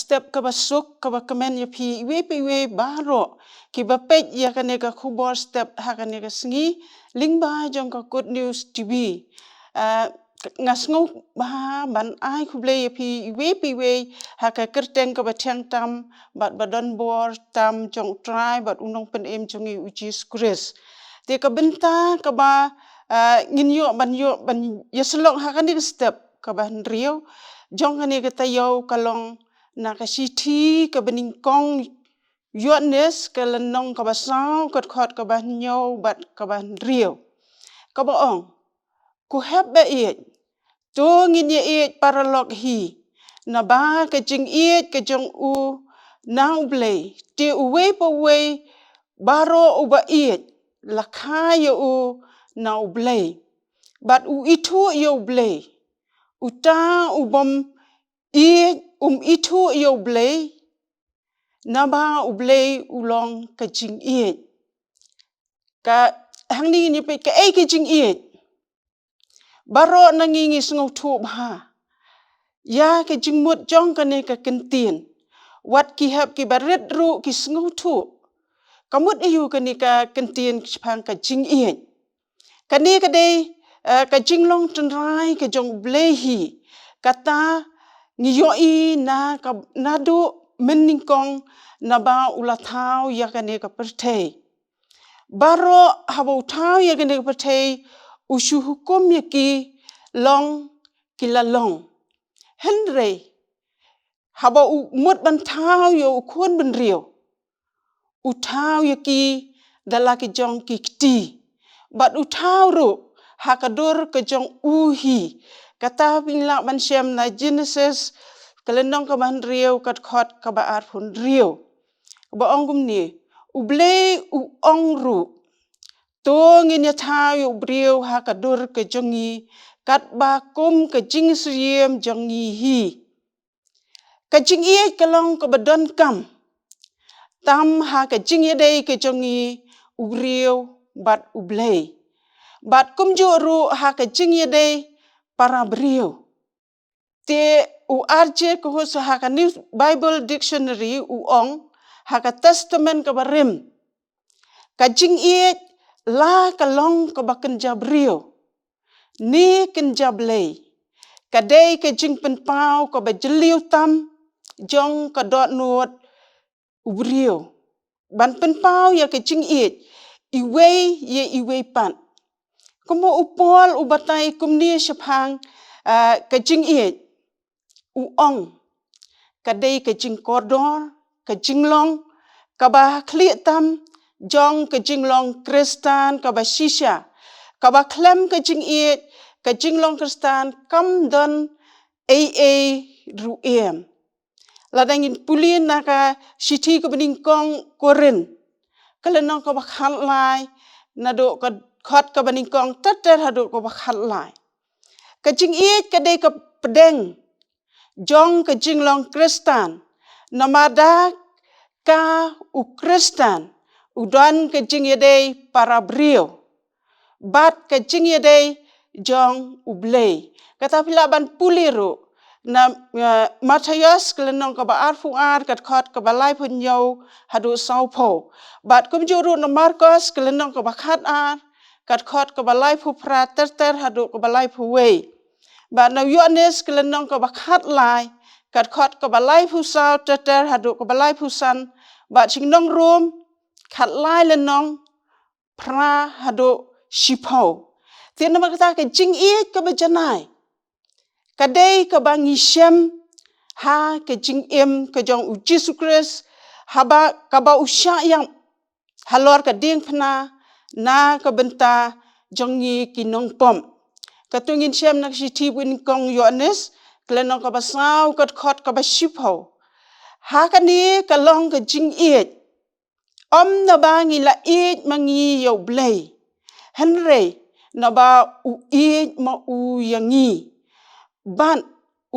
step ka basuk ka kemen ya pi iwe baro ki bapet ya kanega kubor step ha kanega sengi lingba jong ka good news tv ngasngau ba ban ai kuble ya pi iwe ha ka kerteng ka batyang tam bat badan bor tam jong try bat unong pen em jong uji skris te ka benta ka ba ngin yo ban yaselong ha kanega step ka ban rio jong kanega tayo kalong na ka siti ka beningkong yuatnes ka lenong ka basau ka khot ka ban nyau bat ka ban rio ka baong ku heb ba it to ngin ye it paralog hi na ba ka jing it ka jong u now blay te uwe pa we baro uba it la kaya u now blay bat u itu yo blay uta ubom it itu yo blay naba ublay ulong ka jing it ka hangni ni pe ka ka jing it baro nangingi sngau thu ba ya ka jing mut jong ka ne ka kentien wat ki hab ki baret ru ki sngau thu kamut iu ka ni ka kentien phang ka jing it ka ni ka dei ka jing long tenrai ka jong blay hi kata ngiyo i na ka nadu meningkong na ba ulathau ya kane ka perthei baro habo thau ya kane ka perthei usu hukum ya ki long kilalong henry habo mut ban thau yo khun ben rio uthau ya ki dalaki jong ki ti bat uthau ru hakadur ka jong uhi kata pingla ban syam na Genesis kalenong ka ban rio kat khot ka ba ar phun rio ba ongum ni ublay u ongru to ngin ya thau yu rio hakadur ka jongi kat ba kum ka jing sriem jongi hi ka jing ie kalong ka badon kam tam ha ka jing ye dei ka jongi rio bat ublay bat kum juru ha ka jing ye dei para brio te u arje ko so ha ka new bible dictionary u ong ha ka testament ka barem ka jing ie la ka long ka baken jabrio ni ken jablay ka dei ka jing pen pau ka ba jeliu tam jong ka dot nuot ubrio ban pen pau ya ka jing ie iwe pan kumo upol ubatai kumni shapang ka jing ie u ong ka dei ka jing kodor ka jing long ka ba khli tam jong ka jing long kristan ka ba shisha ka ba klem ka jing ie ka jing long kristan kam don ru em ladangin pulin na ka siti ka bening kong koren kalenong ka ba khalai na do ka khot ka bening kong tater hadu ka ba khalai ka jing ie ka dei ka pedeng jong ka jing long kristan namada ka u kristan udan ka jing ye dei para brio bat ka jing ye dei jong ublay kata pila ban puliru na Matthias kelenong ka ba arfu ar kat khot ka ba lai phun yo hadu saupo bat kum juru na Marcos kelenong ka ba khat ar kat khot ka ba lai phu pra ter hadu ka ba lai phu wei ba na Yohanes kelenong ka ba khat lai kat khot ka ba lai phu sau ter hadu ka ba lai phu san ba chingnong rum khat lai lenong pra hadu shipo tian ma kata ka jing ie ka ba janai ka dei ka ba ngisem ha ka jing em ka jong u Jesus Christ haba ka ba usha yang halor ka ding phna na ka benta jongi kinong pom katungin syam nak si tibun kong Yohanes klenong ka ba sau kat khot ka ba shipo ha ka ni ka long ka jing ie om na ba ngi la ie mangi yo blay henry na ba u ie ma u yangi ban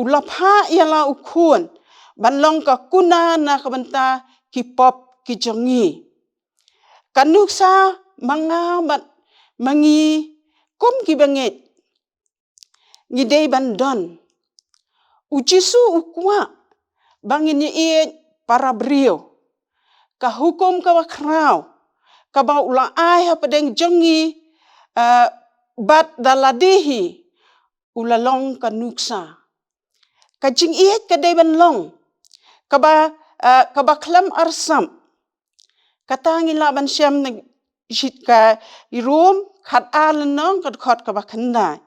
ulapha yala ukun ban long ka kuna na ka benta ki pop ki jongi kanuksa manga bat mangi kum ki banget ngidei ban don ujisu ukwa bangin ye para brio ka hukum ka wakrau ka ba ula ai ha pedeng jongi bat daladihi ula long ka nuksa ka jing iet ka deben long ka ba klam arsam katangi laban syam nag jit ka irum khat alenong ka khot ka ba khanda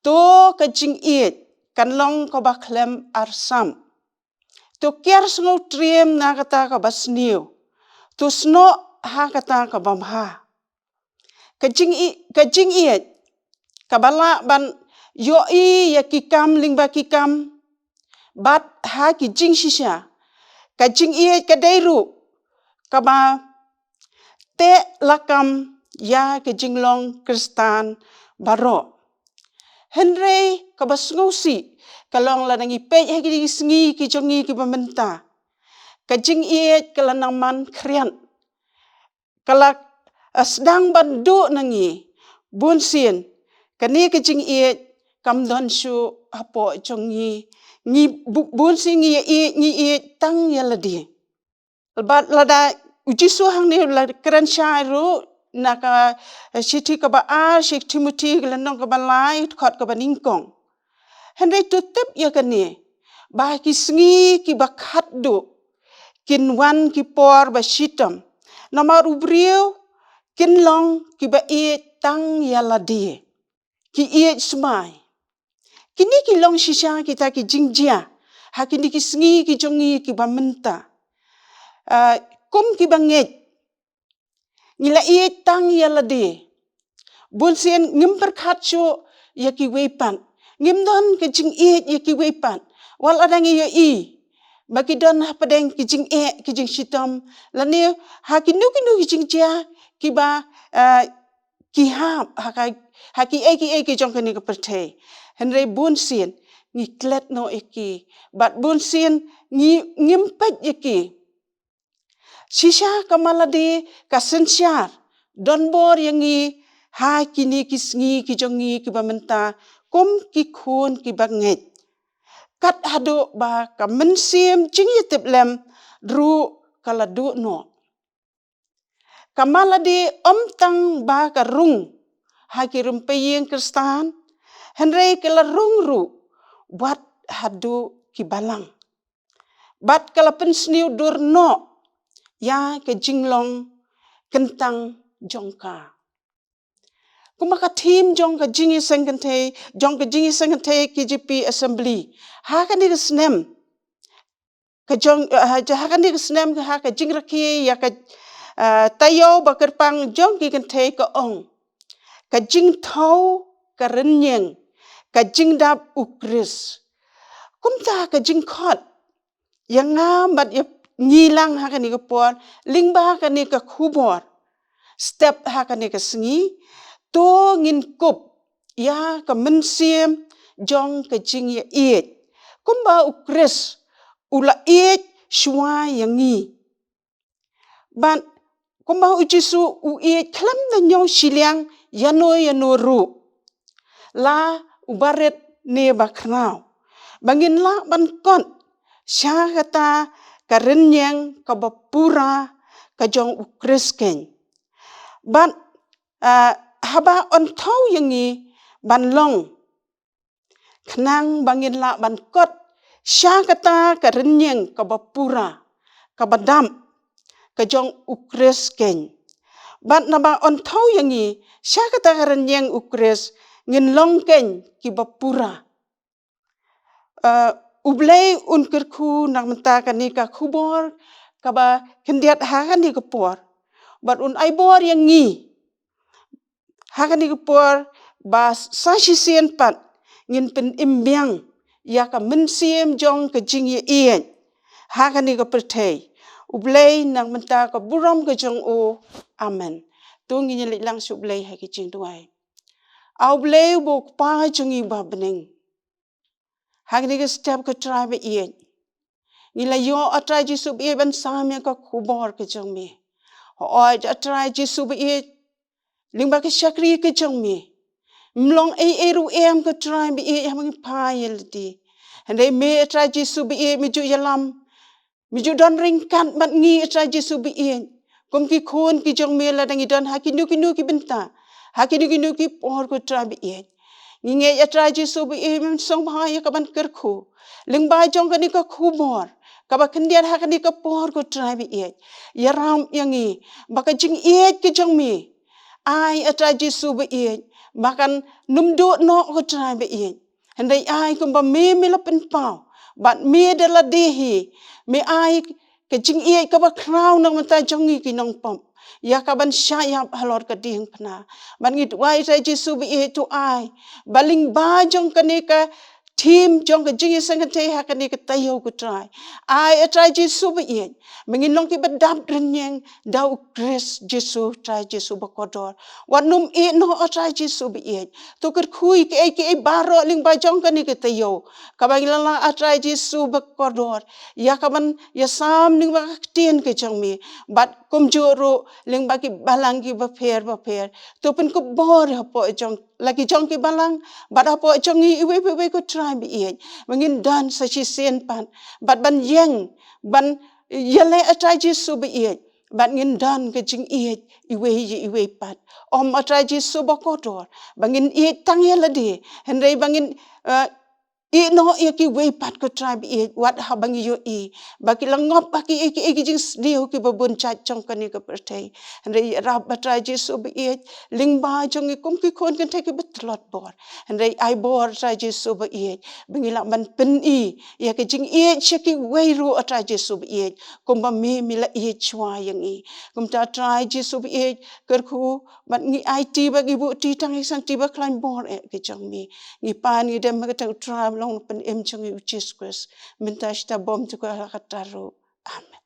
to ka jing iet kan long ka ba klam arsam to kiar sngo triem na kata ka basniu to sno ha kata ka bamha ka jing iet ka bala ban yo ya kikam lingba kikam bat ha ki jing shisha ka jing iet ka deiru ka ba te lakam ya ka jinglong kristan baro henry ka basngosi kalong la nangi pe he ki sngi ki jongi ki bamenta ka jing iet kala naman krian kala sedang bandu nangi bunsin kani ka jing iet kam don shu apo jongi ni bunsin ni iet tang yaladi bat lada uji suhang ni la kran shairu naka siti ka ba Shik Timothy glenong ka ba lai khot ka ba ningkong henry tutep ya kani ba ki sngi ki ba khatdu kin wan ki por ba shitam namar ubriu kin long ki ba iet tang yaladi ki iet smai kini ki long shisha kita ki jingjia hakini ki sngi ki jongi ki ba menta kum ki banget nila iet tang yaladi bulsien ngimper khatcho ya ki wepan ngimdon ke jing iet ya ki wepan wal adangi ya i bagi don padeng ki jing ki jing shitam lani hakinu ki jing jia ki ba ki hap haki ki jong kani ka perthei henry bulsien ngi klet no eki bat bulsien ngimpet eki shisha kamaladi kasensyar donbor yangi ha kini kisngi ki jongi ki bamenta kum ki khun ki banget kat hado ba kamensim jingi tiplem ru kaladu no kamaladi omtang ba karung ha ki rumpeyeng kristan henry kala rung ru wat hado ki balang bat kala pensniu durno ya ke jinglong kentang jongka kumaka team jongka jingi sengkente jongka jingi sengkente KGP assembly ha kan di snem ka jong ha kan di snem ha ka jingraki ya ka tayo bakerpang jongki kente ka ong ka jing thau ka renyeng ka jingdap ukris kumta ka jingkhot yang ngamat ya ngilang ha kani ka por lingba kani ka khubor step ha kani ka sngi to ngin kup ya ka mensim jong ka jing ya iet kumba ukris ula iet shwa yangi ban kumba ujisu u iet klam na nyaw shiliang yano ru la ubaret ne bakrau bangin la ban kon sya kata karenyang kabapura kajong ukrisken ban haba on thau yangi ban long khnang bangin la ban kot sya kata karenyang kabapura kabadam kajong ukrisken ban naba on thau yangi sya kata karenyang ukris ngin longken kibapura ublay unkerku nagmenta kani ka khubor kaba kendiat hakani kepor bat un aibor yang ngi hakani kepor bas sasisien pat ngin pen imbyang ya ka mensiem jong ke jing ye ien hakani ka perthei ublay nagmenta ka buram ke jong o amen tu ngi li lang su ublay ha ki jing duai au blay bo pa jong i ba bening hakni ke step ke tribe ien nila yo atrai jisu be ban samya ka khubor ke jong me o atrai jisu be lingba ke shakri ke jong me mlong eru em ke tribe e yang pa yeldi hande me atrai jisu be me ju yalam miju don ringkan mat ngi atra Jesu bi ien kom ki khon ki jong mela dangi don hakinu ki benta hakinu ki por ko tra bi ien ngi atra Jesu bi ien song ba ya kaban kerku ling ba jong ka ni ka khumor kaba kendian hakani ka por ko tra bi ien ya ram yangi baka jing iet ki jong mi ai atra Jesu bi ien makan numdo no ko tra bi ien handai ai kum ba me la pen pau bat me de la dehi me ai ke jing iet ka ba crown nang mata jongi ki nong pom ya kaban syayap halor ka ding pna ban ngit wai sa Jesu bi ien tu ai baling ba jong ka team jong ka jingi sangate hakani ka tayo ko try ai try Jesu bi ien menginong ki badap renyeng dau grace Jesu try Jesu bakodor wanum e no try Jesu bi ien to ker khui ke baro ling ba jong kani ka tayo kabang lala try Jesu bakodor ya kaban ya sam ning ba tien ke jong mi bat kum joro ling ba ki balang ki ba pher to pen ko bor po jong lagi jong ki balang bat apo jong iwe ko try bi ien mengin dan sa chi sen pan bat ban yeng ban yele atrai Jesu bi ien bat ngin dan ke jing iwe pat om atrai Jesu bakodor bangin tang yela de hendai bangin no ki we pat ko try bi wat ha bangi yo baki langop baki jing dio ki babun chat jong kani ka pertai hendai rab atrai Jesu bi ling ba jong kum ki kon kan take betlot bor hendai ai bor try Jesu bi bangila man pen ya ke jing cheki we ru atrai Jesu bi kum ba me mila chwa yang kum ta try Jesu bi ker khu bat ngi IT bagi bu ti tang sang ti ba klaim bor ke jong mi ngi pan ngi dem ka tang try long pen em jong Jesus Christ minta sta bom tu ka kataro amen.